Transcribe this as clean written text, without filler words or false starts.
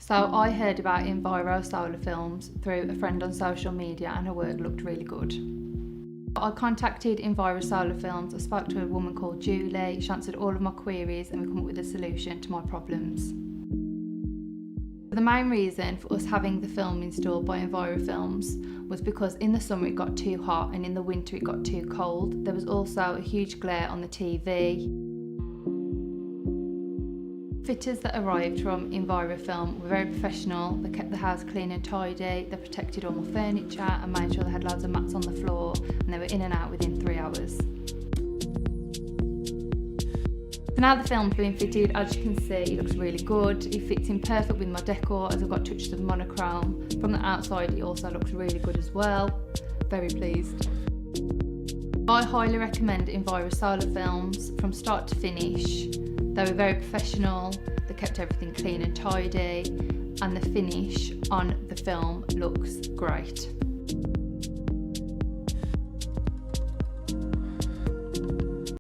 So I heard about Enviro solar films through a friend on social media and her work looked really good. I contacted Enviro Solar Films. I spoke to a woman called Julie. She answered all of my queries and we come up with a solution to my problems. The main reason for us having the film installed by Enviro Films was because in the summer it got too hot and in the winter it got too cold. There was also a huge glare on the TV. Fitters that arrived from Enviro Film were very professional. They kept the house clean and tidy, they protected all my furniture and made sure they had loads of mats on the floor, and they were in and out within 3 hours. So now the film's been fitted, as you can see it looks really good. It fits in perfect with my decor as I've got touches of monochrome. From the outside it also looks really good as well. Very pleased. I highly recommend Enviro Solar Films from start to finish. They were very professional, they kept everything clean and tidy, and the finish on the film looks great.